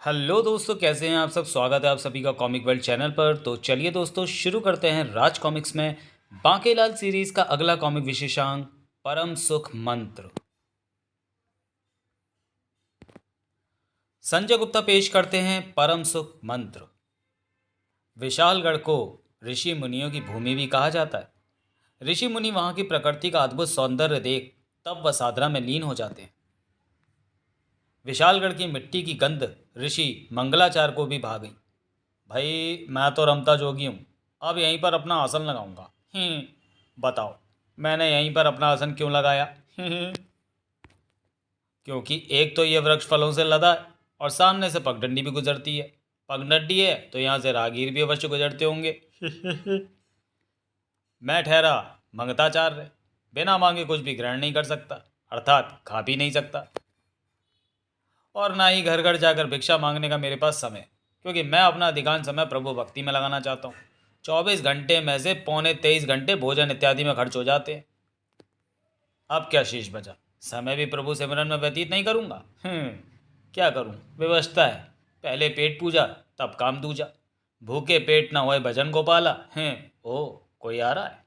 Hello दोस्तों, कैसे हैं आप सब। स्वागत है आप सभी का कॉमिक वर्ल्ड चैनल पर। तो चलिए दोस्तों, शुरू करते हैं राज कॉमिक्स में बांकेलाल सीरीज का अगला कॉमिक विशेषांक परम सुख मंत्र। संजय गुप्ता पेश करते हैं परम सुख मंत्र। विशालगढ़ को ऋषि मुनियों की भूमि भी कहा जाता है। ऋषि मुनि वहां की प्रकृति का अद्भुत सौंदर्य देख तप व साधना में लीन हो जाते हैं। विशालगढ़ की मिट्टी की गंध ऋषि मंगलाचार को भी भा गई। भाई, मैं तो रमता जोगी हूँ, अब यहीं पर अपना आसन लगाऊंगा। बताओ, मैंने यहीं पर अपना आसन क्यों लगाया? क्योंकि एक तो ये वृक्ष फलों से लदा है और सामने से पगडंडी भी गुजरती है। पगडंडी है तो यहाँ से राहगीर भी अवश्य गुजरते होंगे। मैं ठहरा मंगताचार्य, बिना मांगे कुछ भी ग्रहण नहीं कर सकता, अर्थात खा भी नहीं सकता, और ना ही घर घर जाकर भिक्षा मांगने का मेरे पास समय, क्योंकि मैं अपना अधिकांश समय प्रभु भक्ति में लगाना चाहता हूँ। 24 घंटे में से पौने 23 घंटे भोजन इत्यादि में खर्च हो जाते हैं। अब क्या शेष बचा? समय भी प्रभु सिमरन में व्यतीत नहीं करूँगा। क्या करूँ, व्यवस्था है। पहले पेट पूजा, तब काम दूजा। भूखे पेट न होए भजन गोपाला। ओ, कोई आ रहा है।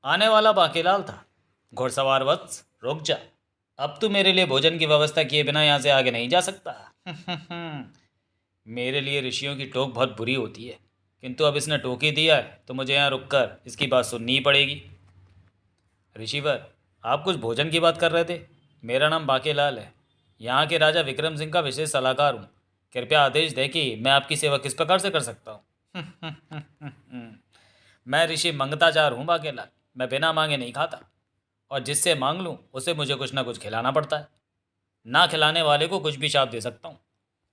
आने वाला बांकेलाल था। घुड़सवार वत्स, रुक जा। अब तू मेरे लिए भोजन की व्यवस्था किए बिना यहाँ से आगे नहीं जा सकता। मेरे लिए ऋषियों की टोक बहुत बुरी होती है, किंतु अब इसने टोक ही दिया है तो मुझे यहाँ रुककर इसकी बात सुननी ही पड़ेगी। ऋषिवर, आप कुछ भोजन की बात कर रहे थे। मेरा नाम बांकेलाल है, यहाँ के राजा विक्रम सिंह का विशेष सलाहकार हूँ। कृपया आदेश दें कि मैं आपकी सेवा किस प्रकार से कर सकता हूँ। मैं ऋषि मंगताचार हूँ बांकेलाल। मैं बिना मांगे नहीं खाता, और जिससे मांग लूँ उसे मुझे कुछ ना कुछ खिलाना पड़ता है। ना खिलाने वाले को कुछ भी शाप दे सकता हूँ,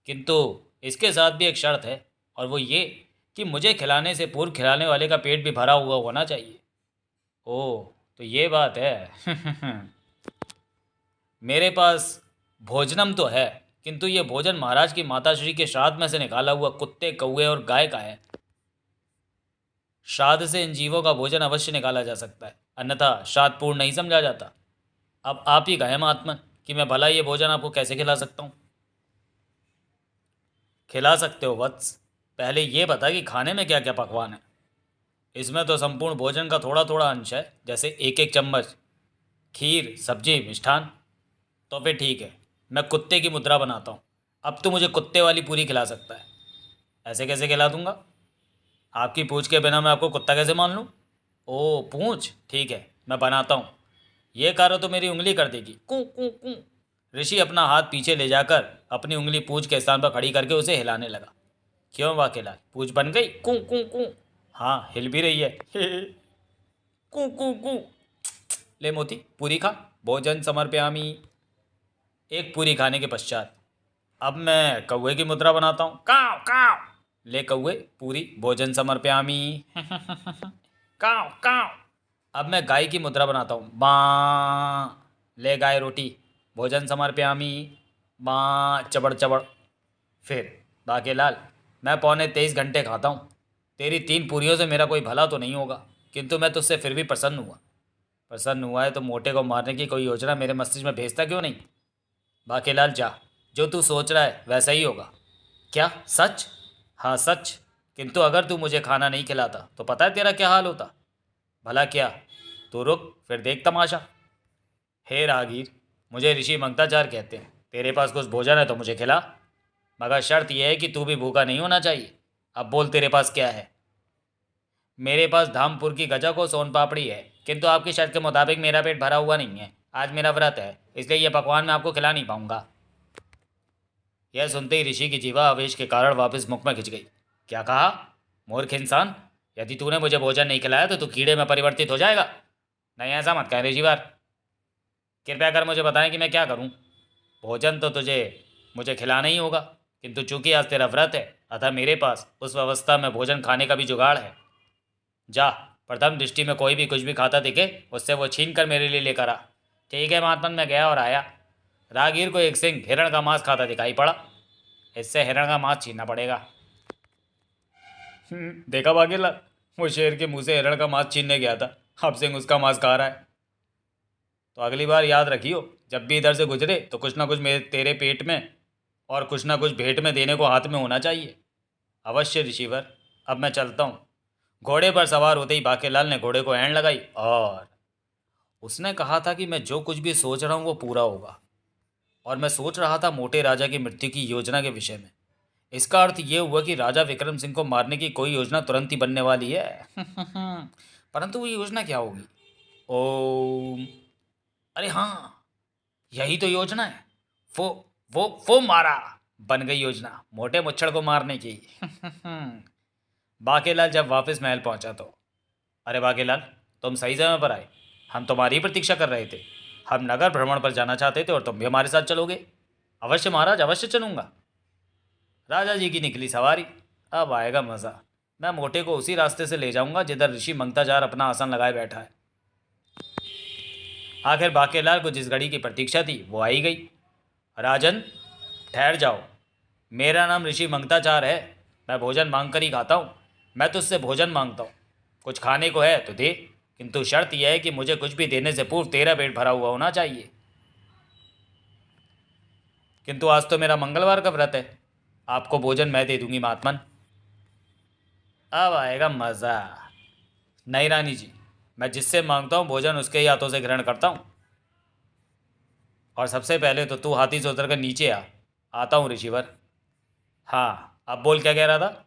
किंतु इसके साथ भी एक शर्त है, और वो ये कि मुझे खिलाने से पूर्व खिलाने वाले का पेट भी भरा हुआ होना चाहिए। ओह, तो ये बात है। मेरे पास भोजनम तो है, किंतु ये भोजन महाराज की माताश्री के श्राद्ध में से निकाला हुआ कुत्ते, कौए और गाय का है। श्राद्ध से इन जीवों का भोजन अवश्य निकाला जा सकता है, अन्यथा श्राद्ध पूर्ण नहीं समझा जाता। अब आप ही कहें महात्मन कि मैं भला ये भोजन आपको कैसे खिला सकता हूँ। खिला सकते हो वत्स, पहले ये बता कि खाने में क्या क्या पकवान है। इसमें तो संपूर्ण भोजन का थोड़ा थोड़ा अंश है, जैसे एक एक चम्मच खीर, सब्जी, मिष्ठान। तो फिर ठीक है, मैं कुत्ते की मुद्रा बनाता हूँ। अब तो मुझे कुत्ते वाली पूरी खिला सकता है। ऐसे कैसे खिला दूंगा? आपकी पूछ के बिना मैं आपको कुत्ता कैसे मान लूँ? ओ, पूछ, ठीक है, मैं बनाता हूँ। ये कार्य तो मेरी उंगली कर देगी। कूँ कूँ कूँ। ऋषि अपना हाथ पीछे ले जाकर अपनी उंगली पूछ के स्थान पर खड़ी करके उसे हिलाने लगा। क्यों वाकेलाल, पूछ बन गई? कूँ कूँ कूँ। हाँ, हिल भी रही है। कूँ कूँ कूँ। ले मोती, पूरी खा। भोजन समर्पयामी। एक पूरी खाने के पश्चात अब मैं कौवे की मुद्रा बनाता हूँ। काव काव। ले कौवे, पूरी, भोजन समर्पयामी। काव काव। अब मैं गाय की मुद्रा बनाता हूँ। बाँ। ले गाय, रोटी, भोजन समर्पयामी। बाँ, चबड़ चबड़। फिर बाकेलाल, मैं पौने 23 घंटे खाता हूँ। तेरी 3 पूरियों से मेरा कोई भला तो नहीं होगा, किंतु मैं तुझसे फिर भी प्रसन्न हुआ। प्रसन्न हुआ है तो मोटे को मारने की कोई योजना मेरे मस्तिष्क में भेजता क्यों नहीं? बाकेलाल जा, जो तू सोच रहा है वैसा ही होगा। क्या सच? हाँ सच। किंतु अगर तू मुझे खाना नहीं खिलाता तो पता है तेरा क्या हाल होता? भला क्या? तू रुक, फिर देख तमाशा। हे राहगीर, मुझे ऋषि मंगताचार कहते हैं। तेरे पास कुछ भोजन है तो मुझे खिला, मगर शर्त यह है कि तू भी भूखा नहीं होना चाहिए। अब बोल, तेरे पास क्या है? मेरे पास धामपुर की गजा को सोन पापड़ी है, किंतु आपकी शर्त के मुताबिक मेरा पेट भरा हुआ नहीं है। आज मेरा व्रत है, इसलिए यह पकवान मैं आपको खिला नहीं पाऊंगा। यह सुनते ही ऋषि की जीवा आवेश के कारण वापस मुख में खिंच गई। क्या कहा? मूर्ख इंसान, यदि तूने मुझे भोजन नहीं खिलाया तो तू कीड़े में परिवर्तित हो जाएगा। नहीं, ऐसा मत कह ऋषिवार। कृपया कर मुझे बताएं कि मैं क्या करूं। भोजन तो तुझे मुझे खिलाना ही होगा, किंतु चूंकि आज तेरा व्रत है, अतः मेरे पास उस अवस्था में भोजन खाने का भी जुगाड़ है। जा, प्रथम दृष्टि में कोई भी कुछ भी खाता दिखे उससे वो छीन कर मेरे लिए लेकर आ। ठीक है महात्मन, मैं गया और आया। राहगीर को एक सिंह हिरण का मांस खाता दिखाई पड़ा। इससे हिरण का मांस छीनना पड़ेगा। देखा बागेला, वो शेर के मुंह से हिरण का मांस छीनने गया था, अब सिंह उसका मांस खा रहा है। तो अगली बार याद रखियो, जब भी इधर से गुजरे तो कुछ ना कुछ मेरे तेरे पेट में और कुछ ना कुछ भेंट में देने को हाथ में होना चाहिए। अवश्य ऋषिवर, अब मैं चलता हूँ। घोड़े पर सवार होते ही बाकेलाल ने घोड़े को ऐंठ लगाई और उसने कहा था कि मैं जो कुछ भी सोच रहा हूँ वो पूरा होगा। और मैं सोच रहा था मोटे राजा की मृत्यु की योजना के विषय में। इसका अर्थ ये हुआ कि राजा विक्रम सिंह को मारने की कोई योजना तुरंत ही बनने वाली है। परंतु वो योजना क्या होगी? ओम, अरे हाँ, यही तो योजना है। वो वो मारा, बन गई योजना मोटे मुच्छड़ को मारने की। बाकेलाल जब वापस महल पहुंचा तो, अरे बाकेलाल, तुम सही समय पर आए। हम तुम्हारी प्रतीक्षा कर रहे थे। हम नगर भ्रमण पर जाना चाहते थे और तुम भी हमारे साथ चलोगे। अवश्य महाराज, अवश्य चलूंगा। राजा जी की निकली सवारी। अब आएगा मज़ा। मैं मोटे को उसी रास्ते से ले जाऊंगा जिधर ऋषि मंगताजार अपना आसन लगाए बैठा है। आखिर बाकेलाल को जिस घड़ी की प्रतीक्षा थी वो आई गई। राजन, ठहर जाओ। मेरा नाम ऋषि मंगताचार है। मैं भोजन मांग कर ही खाता हूँ। मैं तुझसे भोजन मांगता हूँ। कुछ खाने को है तो दे, किंतु शर्त यह है कि मुझे कुछ भी देने से पूर्व तेरा पेट भरा हुआ होना चाहिए। किंतु आज तो मेरा मंगलवार का व्रत है। आपको भोजन मैं दे दूंगी महात्मन। अब आएगा मज़ा। नहीं रानी जी, मैं जिससे मांगता हूँ भोजन उसके ही हाथों से ग्रहण करता हूँ। और सबसे पहले तो तू हाथी से उतर कर नीचे आ। आता हूँ ऋषिवर। हाँ, अब बोल क्या कह रहा था?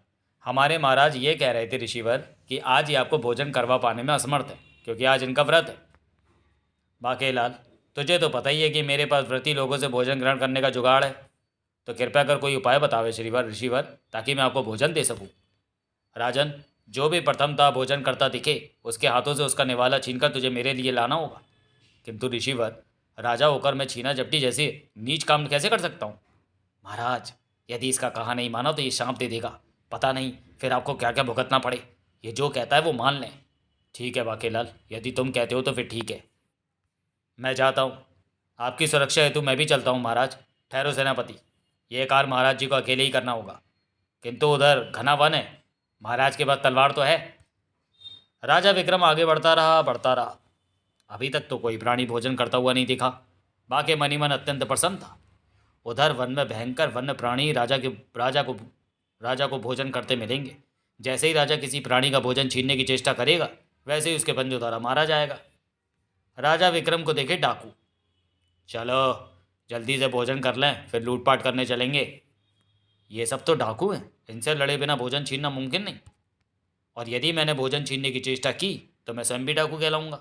हमारे महाराज ये कह रहे थे ऋषिवर कि आज ही आपको भोजन करवा पाने में असमर्थ है, क्योंकि आज इनका व्रत है। बाकेलाल, तुझे तो पता ही है कि मेरे पास व्रती लोगों से भोजन ग्रहण करने का जुगाड़ है। तो कृपया कर कोई उपाय बतावे श्रीवर ऋषिवर, ताकि मैं आपको भोजन दे सकूं। राजन, जो भी प्रथमतः भोजन करता दिखे उसके हाथों से उसका निवाला छीनकर तुझे मेरे लिए लाना होगा। किंतु ऋषिवर, राजा होकर मैं छीना झपटी जैसे नीच काम कैसे कर सकता हूँ? महाराज, यदि इसका कहा नहीं माना तो ये शांप दे देगा। पता नहीं फिर आपको क्या क्या भुगतना पड़े। ये जो कहता है वो मान लें। ठीक है बाकेलाल, यदि तुम कहते हो तो फिर ठीक है। मैं जाता हूँ। आपकी सुरक्षा हेतु मैं भी चलता हूँ महाराज। ठहरो सेनापति, ये कार्य महाराज जी को अकेले ही करना होगा। किंतु उधर घना वन है, महाराज के पास तलवार तो है। राजा विक्रम आगे बढ़ता रहा बढ़ता रहा। अभी तक तो कोई प्राणी भोजन करता हुआ नहीं दिखा। बाके मनी मन अत्यंत प्रसन्न था। उधर वन में भयंकर वन्य प्राणी राजा को भोजन करते मिलेंगे। जैसे ही राजा किसी प्राणी का भोजन छीनने की चेष्टा करेगा, वैसे ही उसके पंजों द्वारा मारा जाएगा। राजा विक्रम को देखे डाकू। चलो जल्दी से भोजन कर लें, फिर लूटपाट करने चलेंगे। ये सब तो डाकू हैं, इनसे लड़े बिना भोजन छीनना मुमकिन नहीं। और यदि मैंने भोजन छीनने की चेष्टा की तो मैं स्वयं भी डाकू कहलाऊंगा,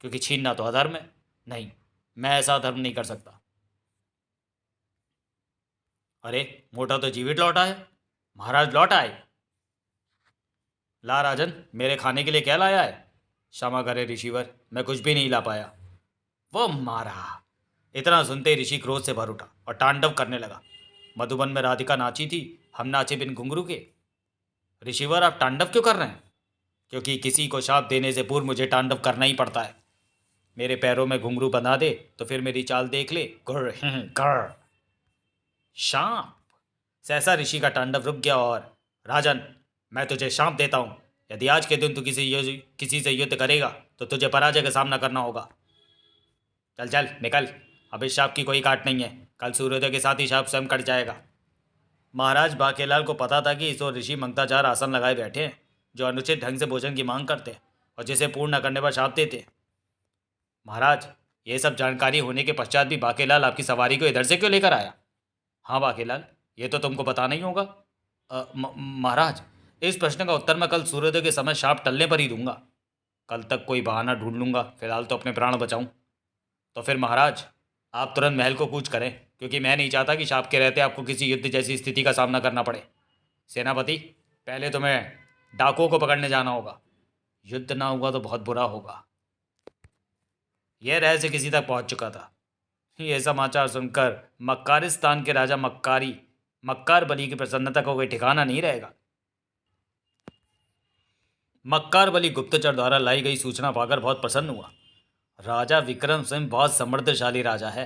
क्योंकि छीनना तो अधर्म है। नहीं, मैं ऐसा धर्म नहीं कर सकता। अरे, मोटा तो जीवित लौटा है। महाराज लौट आए। ला राजन, मेरे खाने के लिए क्या लाया है? क्षमा करे ऋषिवर, मैं कुछ भी नहीं ला पाया। वो मारा। इतना सुनते ही ऋषि क्रोध से भर उठा और तांडव करने लगा। मधुबन में राधिका नाची थी, हम नाचे बिन घुंघरू के। ऋषिवर, आप तांडव क्यों कर रहे हैं? क्योंकि किसी को शाप देने से पूर्व मुझे तांडव करना ही पड़ता है। मेरे पैरों में घुंघरू बंधा दे तो फिर मेरी चाल देख ले। गुर कर। शाप। सहसा ऋषि का तांडव रुक गया और, राजन, मैं तुझे शाप देता हूँ। यदि आज के दिन तू किसी से युद्ध करेगा तो तुझे पराजय का सामना करना होगा। चल चल निकल, अब इस शाप की कोई काट नहीं है। कल सूर्योदय के साथ ही शाप स्वयं कट जाएगा। महाराज, बाकेलाल को पता था कि इस ओर ऋषि मंगताचार आसन लगाए बैठे हैं, जो अनुचित ढंग से भोजन की मांग करते हैं और जिसे पूर्ण न करने पर शाप देते हैं। महाराज, ये सब जानकारी होने के पश्चात भी बाकेलाल आपकी सवारी को इधर से क्यों लेकर आया? हाँ बाकेलाल, ये तो तुमको पता नहीं होगा। महाराज, इस प्रश्न का उत्तर मैं कल सूर्योदय के समय शाप टलने पर ही दूंगा। कल तक कोई बहाना ढूंढ लूंगा, फिलहाल तो अपने प्राण बचाऊं। तो फिर महाराज, आप तुरंत महल को कूच करें, क्योंकि मैं नहीं चाहता कि शाप के रहते आपको किसी युद्ध जैसी स्थिति का सामना करना पड़े। सेनापति, पहले तुम्हें डाकुओं को पकड़ने जाना होगा। युद्ध ना हुआ तो बहुत बुरा होगा। यह रहस्य किसी तक पहुंच चुका था। यह समाचार सुनकर मक्कारिस्तान के राजा मक्कार बली की प्रसन्नता का कोई ठिकाना नहीं रहेगा। मक्कार बली गुप्तचर द्वारा लाई गई सूचना पाकर बहुत प्रसन्न हुआ। राजा विक्रम सिंह बहुत समृद्धशाली राजा है।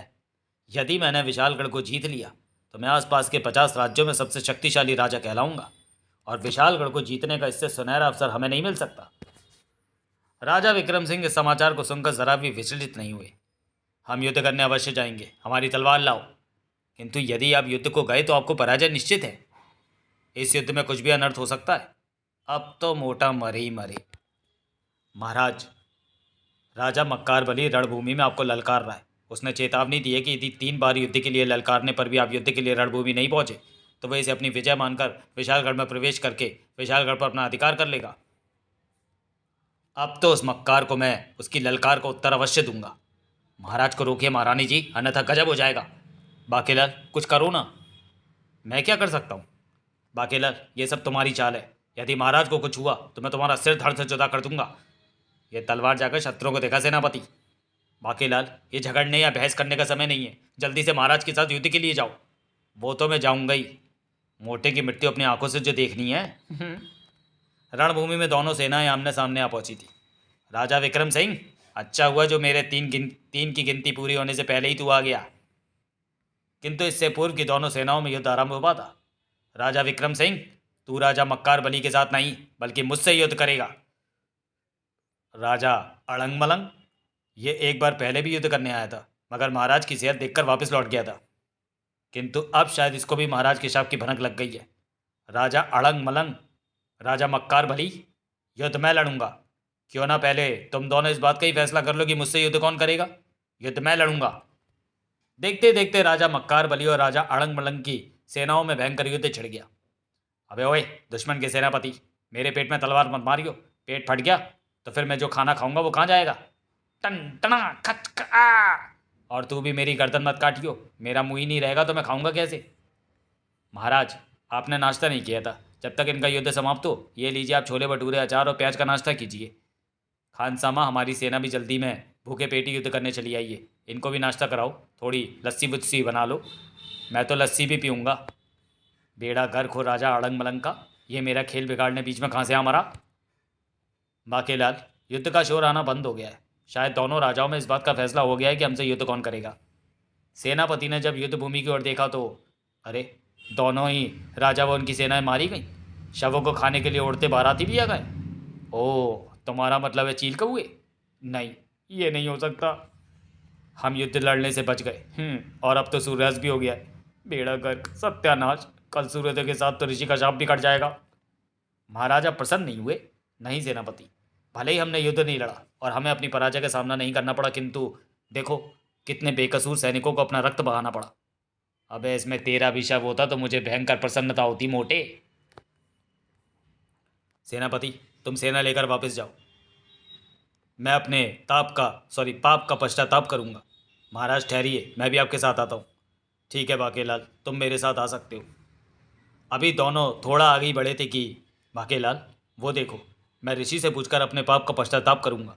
यदि मैंने विशालगढ़ को जीत लिया तो मैं आसपास के 50 राज्यों में सबसे शक्तिशाली राजा कहलाऊंगा, और विशालगढ़ को जीतने का इससे सुनहरा अवसर हमें नहीं मिल सकता। राजा विक्रम सिंह इस समाचार को सुनकर जरा भी विचलित नहीं हुए। हम युद्ध करने अवश्य जाएंगे, हमारी तलवार लाओ। किंतु यदि आप युद्ध को गए तो आपको पराजय निश्चित है। इस युद्ध में कुछ भी अनर्थ हो सकता है। अब तो मोटा मरे ही मरे। महाराज, राजा मक्कार बली रणभूमि में आपको ललकार रहा है। उसने चेतावनी दी है कि यदि 3 बार युद्ध के लिए ललकारने पर भी आप युद्ध के लिए रणभूमि नहीं पहुंचे तो वह इसे अपनी विजय मानकर विशालगढ़ में प्रवेश करके विशालगढ़ पर अपना अधिकार कर लेगा। अब तो उस मक्कार को मैं उसकी ललकार का उत्तर अवश्य दूंगा। महाराज को रोकिए महारानी जी, अन्यथा गजब हो जाएगा। बाकीलाल, कुछ करो ना। मैं क्या कर सकता हूँ? बाकीलाल, ये सब तुम्हारी चाल है। यदि महाराज को कुछ हुआ तो मैं तुम्हारा सिर धड़ से जुदा कर दूंगा। ये तलवार जाकर शत्रुओं को देखा सेनापति। बाकीलाल, ये झगड़ने या बहस करने का समय नहीं है। जल्दी से महाराज के साथ युद्ध के लिए जाओ। वो तो मैं जाऊंगा ही। मोटे की मृत्यु अपनी आंखों से जो देखनी है। रणभूमि में दोनों सेनाएं आमने सामने आ पहुंची थी। राजा विक्रम सिंह, अच्छा हुआ जो मेरे तीन की गिनती पूरी होने से पहले ही तू आ गया। किंतु इससे पूर्व की दोनों सेनाओं में युद्ध आरंभ हुआ था। राजा विक्रम सिंह, तू राजा मक्कार बली के साथ नहीं बल्कि मुझसे युद्ध करेगा। राजा अड़ंग मलंग, ये एक बार पहले भी युद्ध करने आया था, मगर महाराज की सेहत देखकर वापस लौट गया था। किंतु अब शायद इसको भी महाराज के शाप की भनक लग गई है। राजा अड़ंग मलंग, राजा मक्कार बली, युद्ध मैं लड़ूंगा। क्यों ना पहले तुम दोनों इस बात का ही फैसला कर लो कि मुझसे युद्ध कौन करेगा। युद्ध मैं लड़ूंगा। देखते देखते राजा मक्कार बली और राजा अड़ंग मलंग की सेनाओं में भयंकर युद्ध छिड़ गया। अबे ओए दुश्मन के सेनापति, मेरे पेट में तलवार मत मारियो। पेट फट गया तो फिर मैं जो खाना खाऊंगा वो कहाँ जाएगा। टन टना खच आ। और तू भी मेरी गर्दन मत काटियो। मेरा मुंह ही नहीं रहेगा तो मैं खाऊंगा कैसे। महाराज, आपने नाश्ता नहीं किया था। जब तक इनका युद्ध समाप्त हो, ये लीजिए आप छोले भटूरे अचार और प्याज का नाश्ता कीजिए। खानसामा, हमारी सेना भी जल्दी में भूखे पेट ही युद्ध करने चली आई है। इनको भी नाश्ता कराओ। थोड़ी लस्सी बुस्सी बना लो। मैं तो लस्सी भी पीऊँगा। बेड़ा गर्क हो राजा अड़ंग मलंग का। ये मेरा खेल बिगाड़ने बीच में कहाँ से आ मरा। बाकीलाल, युद्ध का शोर आना बंद हो गया है। शायद दोनों राजाओं में इस बात का फैसला हो गया है कि हमसे युद्ध कौन करेगा। सेनापति ने जब युद्ध भूमि की ओर देखा तो अरे, दोनों ही राजा व उनकी सेनाएं मारी गई। शवों को खाने के लिए उड़ते बाराती भी आ गए। ओह, तुम्हारा मतलब है चील कौए? नहीं, ये नहीं हो सकता। हम युद्ध लड़ने से बच गए। और अब तो सूर्यास्त भी हो गया है। बेड़ा गर्क, सत्यानाश। कल सूर्योदय के साथ तो ऋषि का शाप भी कट जाएगा। महाराजा प्रसन्न नहीं हुए। नहीं सेनापति, भले ही हमने युद्ध नहीं लड़ा और हमें अपनी पराजय का सामना नहीं करना पड़ा, किंतु देखो कितने बेकसूर सैनिकों को अपना रक्त बहाना पड़ा। अबे इसमें तेरा भी शव होता तो मुझे भयंकर प्रसन्नता होती मोटे। सेनापति, तुम सेना लेकर वापस जाओ। मैं अपने पाप का पश्चाताप करूंगा। महाराज ठहरिए, मैं भी आपके साथ आता हूँ। ठीक है बाकेलाल, तुम मेरे साथ आ सकते हो। अभी दोनों थोड़ा आगे ही बढ़े थे कि बाकेलाल, वो देखो, मैं ऋषि से पूछकर अपने पाप का पश्चाताप करूंगा।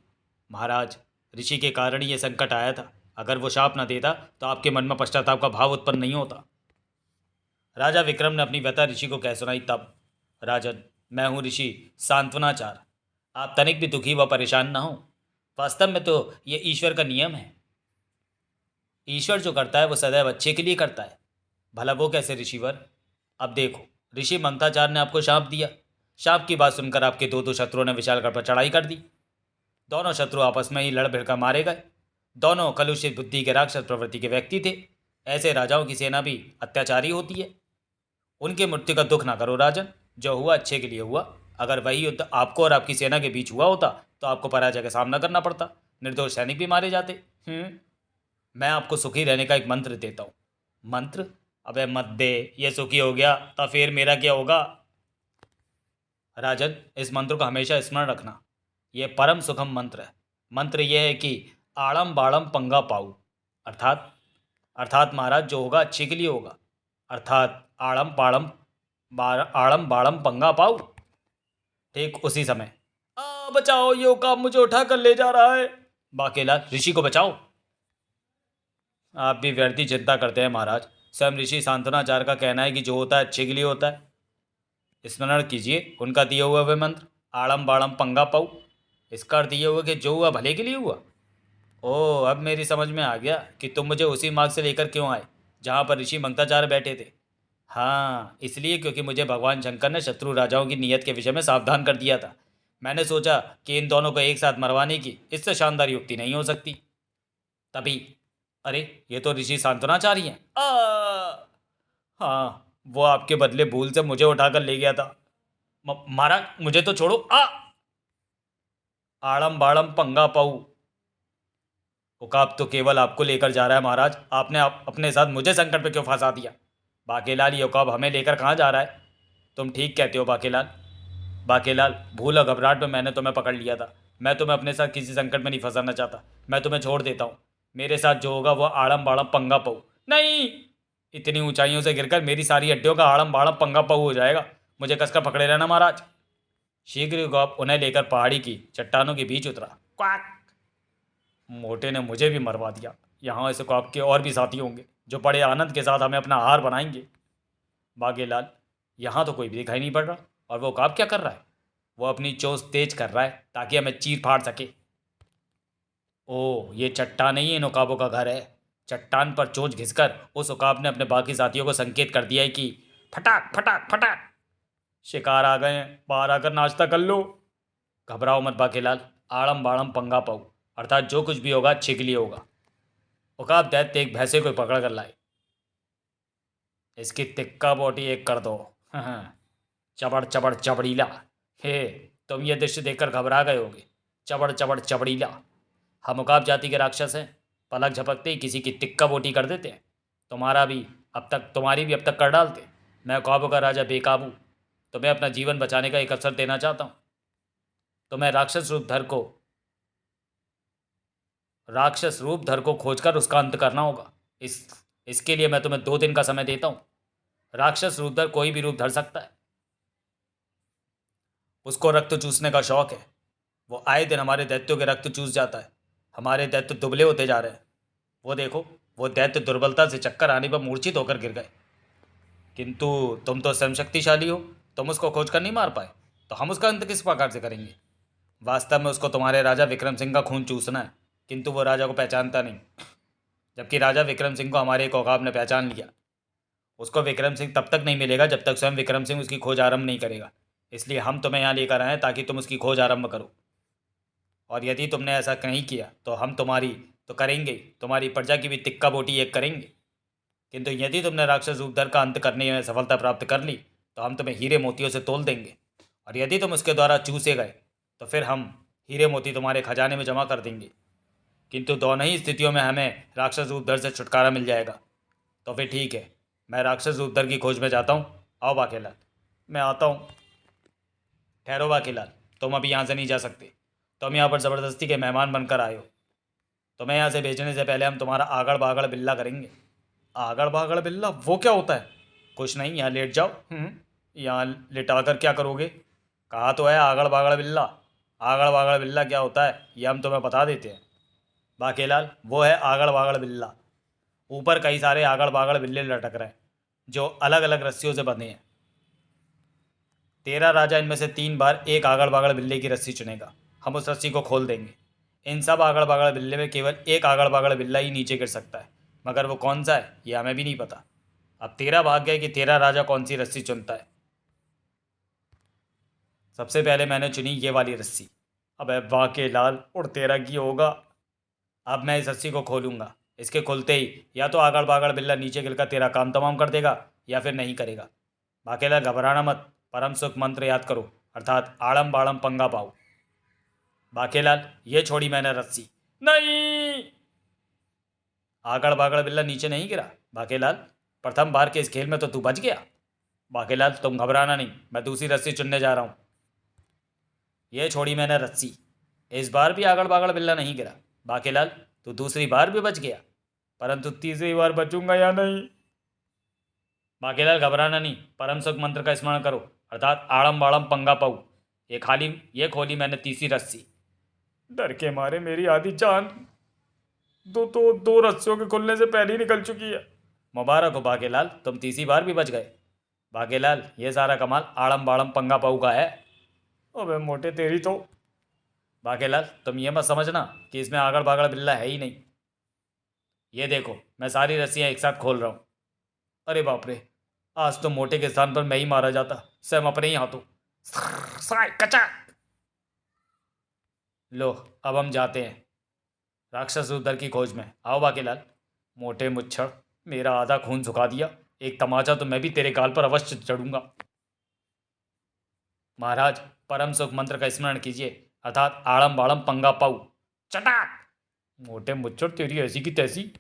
महाराज, ऋषि के कारण ही ये संकट आया था। अगर वो शाप न देता तो आपके मन में पश्चाताप का भाव उत्पन्न नहीं होता। राजा विक्रम ने अपनी व्यथा ऋषि को कह सुनाई तब। राजन, मैं हूँ ऋषि सांत्वनाचार। आप तनिक भी दुखी व परेशान ना हो। वास्तव में तो ये ईश्वर का नियम है। ईश्वर जो करता है वो सदैव अच्छे के लिए करता है। भला वो कैसे ऋषिवर? अब देखो, ऋषि मंताचार ने आपको शाप दिया। शाप की बात सुनकर आपके दो दो शत्रुओं ने विशालगढ़ पर चढ़ाई कर दी। दोनों शत्रु आपस में ही लड़ भिड़कर मारे गए। दोनों कलुषित बुद्धि के राक्षस प्रवृत्ति के व्यक्ति थे। ऐसे राजाओं की सेना भी अत्याचारी होती है। उनके मृत्यु का दुख ना करो राजन। जो हुआ अच्छे के लिए हुआ। अगर वही युद्ध आपको और आपकी सेना के बीच हुआ होता तो आपको पराजय का सामना करना पड़ता। निर्दोष सैनिक भी मारे जाते। मैं आपको सुखी रहने का एक मंत्र देता हूँ। मंत्र? अबे मत दे, ये सुखी हो गया तो फिर मेरा क्या होगा। राजन, इस मंत्र को हमेशा स्मरण रखना। यह परम सुखम मंत्र है। मंत्र यह है कि आड़म बाड़म पंगा पाऊ। अर्थात अर्थात महाराज, जो होगा अच्छे के लिए होगा। अर्थात आड़म बाड़म पंगा पाऊ। ठीक उसी समय बचाओ, यो काम मुझे उठा कर ले जा रहा है। बाकेला, ऋषि को बचाओ। आप भी व्यर्थी चिंता करते हैं महाराज। स्वयं ऋषि सांत्वनाचार्य का कहना है कि जो होता है अच्छे के लिए होता है। स्मरण कीजिए उनका दिया हुआ वह मंत्र, आड़म बाड़म पंगा पाऊ। इसका अर्थ ये हुआ कि जो हुआ भले के लिए हुआ। ओह, अब मेरी समझ में आ गया कि तुम मुझे उसी मार्ग से लेकर क्यों आए जहाँ पर ऋषि मंताचार्य बैठे थे। हाँ, इसलिए क्योंकि मुझे भगवान शंकर ने शत्रु राजाओं की नीयत के विषय में सावधान कर दिया था। मैंने सोचा कि इन दोनों को एक साथ मरवाने की इससे शानदार युक्ति नहीं हो सकती। तभी अरे ये तो ऋषि सांत्वनाचार्य हैं। हाँ, वो आपके बदले भूल से मुझे उठाकर ले गया था। मारा, मुझे तो छोड़ो। आड़म बाड़म पंगा पाऊ। उकाब तो केवल आपको लेकर जा रहा है महाराज, आपने अपने साथ मुझे संकट पे क्यों फंसा दिया? बाकेलाल, ये उकाब हमें लेकर कहाँ जा रहा है? तुम ठीक कहते हो बाकेलाल। बाकेलाल, भूल और घबराहट में मैंने तुम्हें पकड़ लिया था। मैं तुम्हें अपने साथ किसी संकट में नहीं फंसाना चाहता। मैं तुम्हें छोड़ देता हूँ। मेरे साथ जो होगा वो आड़म बाड़म पंगा पाऊ। नहीं, इतनी ऊंचाइयों से गिरकर मेरी सारी हड्डियों का आड़म बाड़म पंगा पाऊ हो जाएगा। मुझे कसकर पकड़े रहना महाराज। शीघ्र ही उकाब उन्हें लेकर पहाड़ी की चट्टानों के बीच उतरा। क्वाक। मोटे ने मुझे भी मरवा दिया। यहाँ ऐसे उकाब के और भी साथी होंगे जो बड़े आनंद के साथ हमें अपना आहार बनाएंगे। बागेलाल, यहाँ तो कोई भी दिखाई नहीं पड़ रहा। और वो उकाब क्या कर रहा है? वो अपनी चोंच तेज कर रहा है ताकि हमें चीर फाड़ सके। ओह, ये चट्टान नहीं, इन उकाबों का घर है। चट्टान पर चोंच घिसकर उस उकाब ने अपने बाकी साथियों को संकेत कर दिया है कि फटाक फटाक फटाक, शिकार आ गए हैं, बाहर आकर नाश्ता कर लो। घबराओ मत बाकेलाल, आड़म बाड़म पंगा पाऊ, अर्थात जो कुछ भी होगा अच्छे के लिए होगा। उकाब दैत्य एक भैंसे को पकड़ कर लाए। इसकी तिक्का बोटी एक कर दो। चबड़ चबड़ चबड़ीला। हे, तुम ये दृश्य देखकर घबरा गए होगे। चबड़ चबड़ चबड़ीला। हम उकाब जाति के राक्षस हैं। पलक झपकते ही किसी की तिक्का बोटी कर देते हैं। तुम्हारी भी अब तक कर डालते। मैं उकाबों का राजा बेकाबू तुम्हें अपना जीवन बचाने का एक अवसर देना चाहता हूँ। तुम्हें राक्षस रूप धर को खोजकर उसका अंत करना होगा। इसके लिए मैं तुम्हें 2 दिन का समय देता हूँ। राक्षस रूपधर कोई भी रूप धर सकता है। उसको रक्त चूसने का शौक है। वो आए दिन हमारे दैत्यों के रक्त चूस जाता है। हमारे दैत्य दुबले होते जा रहे हैं। वो देखो, वो दैत्य दुर्बलता से चक्कर आने पर मूर्छित होकर गिर गए। किंतु तुम तो स्वयं शक्तिशाली हो, तुम उसको खोज कर नहीं मार पाए, तो हम उसका अंत किस प्रकार से करेंगे? वास्तव में उसको तुम्हारे राजा विक्रम सिंह का खून चूसना है, किंतु वो राजा को पहचानता नहीं, जबकि राजा विक्रम सिंह को हमारे एक औकाब ने पहचान लिया। उसको विक्रम सिंह तब तक नहीं मिलेगा जब तक स्वयं विक्रम सिंह उसकी खोज आरंभ नहीं करेगा। इसलिए हम तुम्हें यहाँ लेकर आए ताकि तुम उसकी खोज आरंभ करो। और यदि तुमने ऐसा नहीं किया तो हम तुम्हारी तो करेंगे, तुम्हारी प्रजा की भी तिक्का बोटी एक करेंगे। किंतु यदि तुमने राक्षस रूपधर का अंत करने में सफलता प्राप्त कर ली तो हम तुम्हें हीरे मोतियों से तोल देंगे। और यदि तुम उसके द्वारा चूसे गए तो फिर हम हीरे मोती तुम्हारे खजाने में जमा कर देंगे। किंतु दोनों ही स्थितियों में हमें राक्षस रूपधर से छुटकारा मिल जाएगा। तो फिर ठीक है, मैं राक्षस रूपधर की खोज में जाता हूँ। आओ बाकेलाल। मैं आता हूँ। ठहरो बाकेलाल, तुम अभी यहाँ से नहीं जा सकते। तुम यहाँ पर ज़बरदस्ती के मेहमान बनकर आए हो। तुम्हें यहाँ से भेजने से पहले हम तुम्हारा आगड़ बागड़ बिल्ला करेंगे। आगड़ बागड़ बिल्ला वो क्या होता है? कुछ नहीं, यहाँ लेट जाओ। यहाँ लेटा कर क्या करोगे? कहा तो है आगड़ बागड़ बिल्ला। आगड़ बागड़ बिल्ला क्या होता है ये हम तुम्हें बता देते हैं। बाकेलाल, वो है आगड़ बागड़ बिल्ला। ऊपर कई सारे आगड़ बागड़ बिल्ले लटक रहे हैं जो अलग अलग रस्सियों से बंधे हैं। तेरा राजा इनमें से 3 बार एक आगड़ बागड़ बिल्ले की रस्सी चुनेगा। हम उस रस्सी को खोल देंगे। इन सब आगड़ बागड़ बिल्ले में केवल एक आगड़ बागड़ बिल्ला ही नीचे गिर सकता है, मगर वो कौन सा है ये हमें भी नहीं पता। अब तेरा भाग्य है कि तेरा राजा कौन सी रस्सी चुनता है। सबसे पहले मैंने चुनी ये वाली रस्सी। अबे वाह के लाल, और तेरा की होगा। अब मैं इस रस्सी को खोलूंगा। इसके खुलते ही या तो आगड़ बागड़ बिल्ला नीचे गिरकर तेरा काम तमाम कर देगा या फिर नहीं करेगा। बाकेला, घबराना मत, परम सुख मंत्र याद करो, अर्थात आड़म बाड़म पंगा पाओ। बाकेलाल, ये छोड़ी मैंने रस्सी। नहीं, आगड़ बागड़ बिल्ला नीचे नहीं गिरा। बाकेलाल, प्रथम बार के इस खेल में तो तू बच गया। बाकेलाल, तुम घबराना नहीं, मैं दूसरी रस्सी चुनने जा रहा हूँ। ये छोड़ी मैंने रस्सी। इस बार भी आगड़ बागड़ बिल्ला नहीं गिरा। बाकेलाल, तू दूसरी बार भी बच गया, परंतु तीसरी बार बचूंगा या नहीं? बाकेलाल, घबराना नहीं, परम सुख मंत्र का स्मरण करो, अर्थात आड़म बाड़म पंगा पाऊ। ये खोली मैंने तीसरी रस्सी। डर के मारे मेरी आधी जान दो रस्सियों के खुलने से पहले ही निकल चुकी है। मुबारक हो बाकेलाल, तुम तीसरी बार भी बच गए। बाकेलाल, ये सारा कमाल आड़म बाड़म पंगा पाऊ का है। अबे मोटे, तेरी तो। बाकेलाल, तुम ये मत समझना कि इसमें आगड़ बागड़ बिल्ला है ही नहीं। ये देखो, मैं सारी रस्सियां एक साथ खोल रहा हूँ। अरे बाप रे, आज तो मोटे के स्थान पर मैं ही मारा जाता, स्वयं अपने ही हाथों। साय कचा। लो, अब हम जाते हैं राक्षस उधर की खोज में। आओ बाकेलाल। मोटे मुच्छड़, मेरा आधा खून झुका दिया। एक तमाचा तो मैं भी तेरे गाल पर अवश्य चढ़ूंगा। महाराज, परम सुख मंत्र का स्मरण कीजिए, अर्थात आड़म बाड़म पंगा पाऊ। चटाक। मोटे मुच्छड़, तेरी ऐसी की तैसी।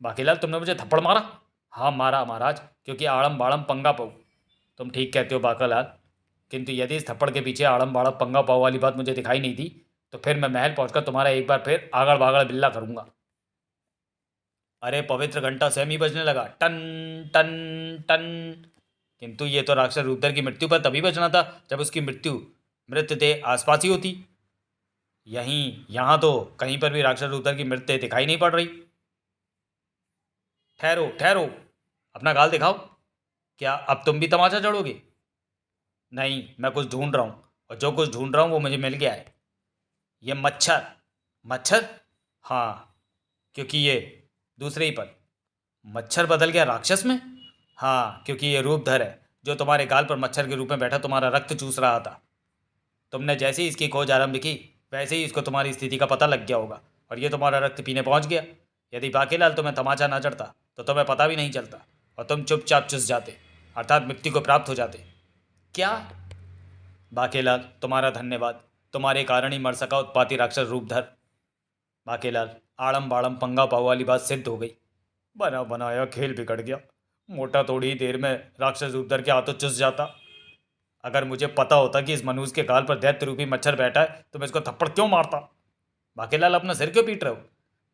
बाकीलाल, तुमने मुझे थप्पड़ मारा? हाँ मारा महाराज, क्योंकि आड़म बाड़म पंगा पाऊ। तुम ठीक कहते हो बाकालाल, किंतु यदि इस थप्पड़ के पीछे आड़म बाड़म पंगा पाऊ वाली बात मुझे दिखाई नहीं दी तो फिर मैं महल पहुंचकर तुम्हारा एक बार फिर आगड़ बागड़ बिल्ला करूंगा। अरे पवित्र घंटा स्वयं ही बजने लगा, टन टन टन। किंतु ये तो राक्षस रूपधर की मृत्यु पर तभी बजना था जब उसकी मृत्यु मृतदेह आसपास ही होती। यहाँ तो कहीं पर भी राक्षस रूपधर की मृतदेह दिखाई नहीं पड़ रही। ठहरो ठहरो, अपना गाल दिखाओ। क्या अब तुम भी तमाचा जड़ोगे? नहीं, मैं कुछ ढूंढ रहा हूँ, और जो कुछ ढूंढ रहा हूँ वो मुझे मिल गया है। ये मच्छर। मच्छर? हाँ, क्योंकि ये दूसरे ही पल मच्छर बदल गया राक्षस में। हाँ, क्योंकि ये रूपधर है जो तुम्हारे गाल पर मच्छर के रूप में बैठा तुम्हारा रक्त चूस रहा था। तुमने जैसे ही इसकी खोज आरंभ की वैसे ही इसको तुम्हारी स्थिति का पता लग गया होगा और ये तुम्हारा रक्त पीने पहुंच गया। यदि बाकीलाल तुम्हें तमाचा ना चढ़ता तो तुम्हें पता भी नहीं चलता और तुम चुपचाप चुस जाते, अर्थात मृत्यु को प्राप्त हो जाते। क्या? बाकीलाल, तुम्हारा धन्यवाद, तुम्हारे कारण ही मर सका उत्पाती राक्षस रूपधर। बाकीलाल, आड़म बाड़म पंगा पाव वाली बात सिद्ध हो गई। बना बनाया खेल बिगड़ गया। मोटा थोड़ी ही देर में राक्षस रूपधर के हाथों चुस जाता। अगर मुझे पता होता कि इस मनुष्य के गाल पर दैत्य रूपी मच्छर बैठा है तो मैं इसको थप्पड़ क्यों मारता। बाकीलाल, अपना सिर क्यों पीट रहे हो?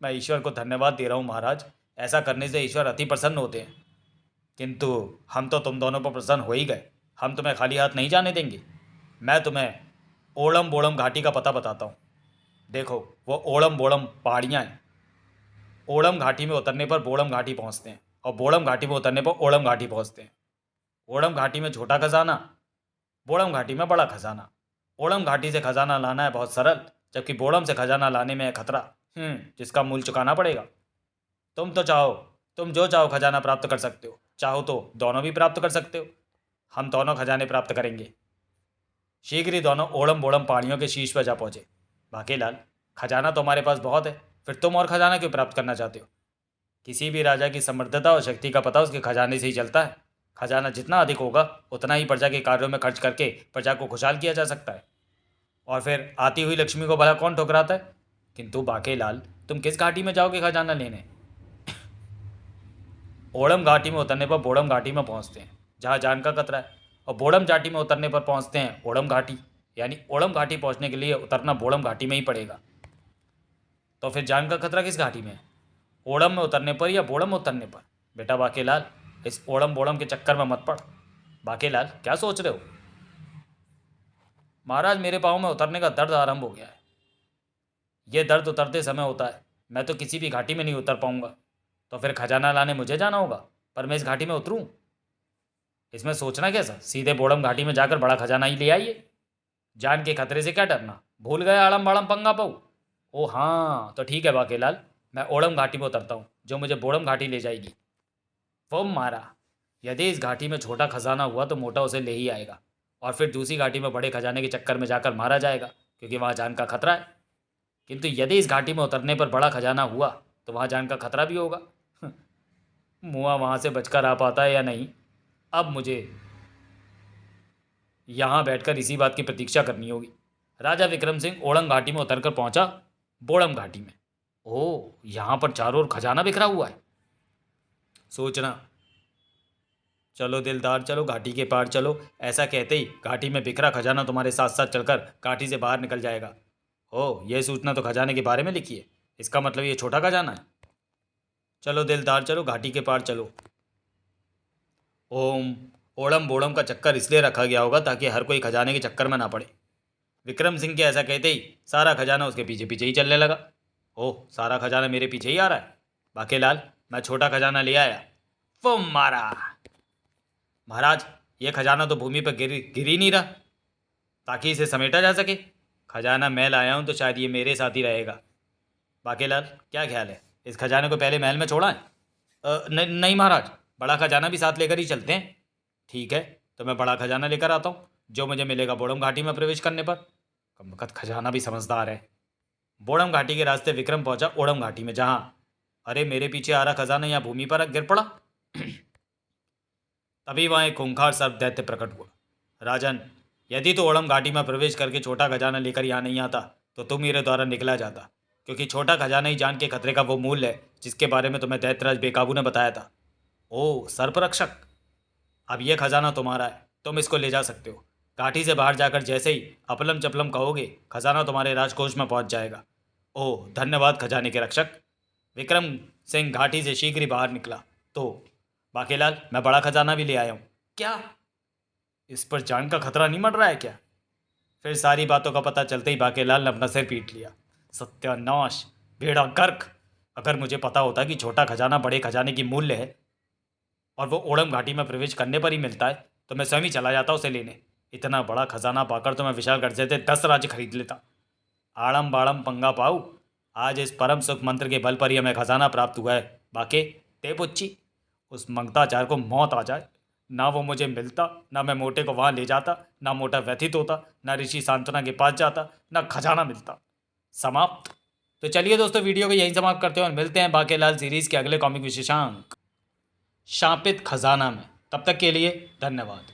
मैं ईश्वर को धन्यवाद दे रहा हूँ महाराज, ऐसा करने से ईश्वर अति प्रसन्न होते हैं। किंतु हम तो तुम दोनों पर प्रसन्न हो ही गए, हम तुम्हें खाली हाथ नहीं जाने देंगे। मैं तुम्हें ओड़म बोड़म घाटी का पता बताता हूँ। देखो, वो ओड़म बोड़म पहाड़ियाँ हैं। ओड़म घाटी में उतरने पर बोड़म घाटी पहुँचते हैं और बोड़म घाटी में उतरने पर ओड़म घाटी पहुँचते हैं। ओड़म घाटी में छोटा खजाना, बोड़म घाटी में बड़ा खजाना। ओड़म घाटी से खजाना लाना है बहुत सरल, जबकि बोड़म से खजाना लाने में है खतरा, जिसका मूल्य चुकाना पड़ेगा। तुम तो चाहो, तुम जो चाहो खजाना प्राप्त कर सकते हो, चाहो तो दोनों भी प्राप्त कर सकते हो। हम दोनों खजाने प्राप्त करेंगे। शीघ्र ही दोनों ओड़म बोड़म पहाड़ियों के शीर्ष पर जा पहुंचे। बाकीलाल, खजाना तो हमारे पास बहुत है, फिर तुम और खजाना क्यों प्राप्त करना चाहते हो? किसी भी राजा की समर्थता और शक्ति का पता उसके खजाने से ही चलता है। खजाना जितना अधिक होगा उतना ही प्रजा के कार्यों में खर्च करके प्रजा को खुशहाल किया जा सकता है। और फिर आती हुई लक्ष्मी को भला कौन ठुकराता है? किंतु बाकेलाल, तुम किस घाटी में जाओगे खजाना लेने? ओड़म घाटी में उतरने पर बोड़म घाटी में पहुंचते हैं जहां जान का खतरा है, और बोड़म घाटी में उतरने पर पहुंचते हैं ओड़म घाटी। यानी ओड़म घाटी पहुंचने के लिए उतरना बोड़म घाटी में ही पड़ेगा। तो फिर जान का खतरा किस घाटी में है, ओड़म में उतरने पर या बोड़म में उतरने पर? बेटा बाकेलाल, इस ओड़म बोड़म के चक्कर में मत पड़। बाकेलाल, क्या सोच रहे हो? महाराज, मेरे पाँव में उतरने का दर्द आरंभ हो गया है। यह दर्द उतरते समय होता है, मैं तो किसी भी घाटी में नहीं उतर पाऊंगा। तो फिर खजाना लाने मुझे जाना होगा, पर मैं इस घाटी में उतरूं? इसमें सोचना कैसा, सीधे बोड़म घाटी में जाकर बड़ा खजाना ही ले आइए। जान के खतरे से क्या डरना, भूल गए आड़म बाड़म पंगा पाऊ? ओ हाँ, तो ठीक है बाकेलाल, मैं ओड़म घाटी में उतरता हूँ जो मुझे बोड़म घाटी ले जाएगी। वो मारा, यदि इस घाटी में छोटा खजाना हुआ तो मोटा उसे ले ही आएगा, और फिर दूसरी घाटी में बड़े खजाने के चक्कर में जाकर मारा जाएगा, क्योंकि वहाँ जान का खतरा है। किंतु यदि इस घाटी में उतरने पर बड़ा खजाना हुआ तो वहाँ जान का खतरा भी होगा। मुआ वहाँ से बचकर आ पाता है या नहीं, अब मुझे यहाँ बैठकर इसी बात की प्रतीक्षा करनी होगी। राजा विक्रम सिंह ओड़म घाटी में उतरकर पहुंचा बोड़म घाटी में। ओह, यहाँ पर चारों ओर खजाना बिखरा हुआ है। सोचना, चलो दिलदार, चलो घाटी के पार चलो। ऐसा कहते ही घाटी में बिखरा खजाना तुम्हारे साथ साथ चलकर घाटी से बाहर निकल जाएगा। ओह, यह सूचना तो खजाने के बारे में लिखी है, इसका मतलब ये छोटा खजाना है। चलो दिलदार, चलो घाटी के पार चलो। ओम ओड़म बोड़म का चक्कर इसलिए रखा गया होगा ताकि हर कोई खजाने के चक्कर में ना पड़े। विक्रम सिंह के ऐसा कहते ही सारा खजाना उसके पीछे पीछे ही चलने लगा। ओह, सारा खजाना मेरे पीछे ही आ रहा है। बाकेलाल, मैं छोटा खजाना ले आया। वो मारा। महाराज, ये खजाना तो भूमि पर गिर ही नहीं रहा ताकि इसे समेटा जा सके। खजाना मैं लाया हूँ तो शायद ये मेरे साथ ही रहेगा। बाकेलाल, क्या ख्याल है, इस खजाने को पहले महल में छोड़ा है? नहीं महाराज, बड़ा खजाना भी साथ लेकर ही चलते हैं। ठीक है, तो मैं बड़ा खजाना लेकर आता हूँ जो मुझे मिलेगा बोड़म घाटी में प्रवेश करने पर। कमबख्त खजाना भी समझदार है। बोड़म घाटी के रास्ते विक्रम पहुंचा ओड़म घाटी में, जहाँ अरे मेरे पीछे आ रहा खजाना यहाँ भूमि पर गिर पड़ा। तभी वहाँ एक खूंखार सर्प दैत्य प्रकट हुआ। राजन, यदि तो ओड़म घाटी में प्रवेश करके छोटा खजाना लेकर यहाँ नहीं आता तो तुम मेरे द्वारा निकला जाता, क्योंकि छोटा खजाना ही जान के खतरे का वो मूल्य है जिसके बारे में तुम्हें दैत्यराज बेकाबू ने बताया था। ओ सर्परक्षक, अब यह खजाना तुम्हारा है, तुम इसको ले जा सकते हो। घाटी से बाहर जाकर जैसे ही अपलम चपलम कहोगे खजाना तुम्हारे राजकोष में पहुंच जाएगा। ओह धन्यवाद खजाने के रक्षक। विक्रम सिंह घाटी से शीघ्र ही बाहर निकला। तो बाकेलाल, मैं बड़ा खजाना भी ले आया हूँ। क्या इस पर जान का खतरा नहीं मर रहा है क्या? फिर सारी बातों का पता चलते ही बाकेलाल ने अपना सिर पीट लिया। सत्यानाश, बेड़ा गर्क! अगर मुझे पता होता कि छोटा खजाना बड़े खजाने की मूल्य है और वो ओड़म घाटी में प्रवेश करने पर ही मिलता है तो मैं स्वयं ही चला जाता उसे लेने। इतना बड़ा खजाना पाकर तो मैं विशालगढ़ से 10 राज्य खरीद लेता। आड़म बाड़म पंगा पाऊ, आज इस परम सुख मंत्र के बल पर ही हमें खजाना प्राप्त हुआ है। बाके ते पुच्ची, उस मंगताचार को मौत आ जाए, ना वो मुझे मिलता, ना मैं मोटे को वहां ले जाता, ना मोटा व्यथित होता, ना ऋषि सांत्वना के पास जाता, ना खजाना मिलता। समाप्त। तो चलिए दोस्तों, वीडियो को यहीं समाप्त करते हैं और मिलते हैं बाकेलाल सीरीज के अगले कॉमिक विशेषांक शापित खजाना में। तब तक के लिए धन्यवाद।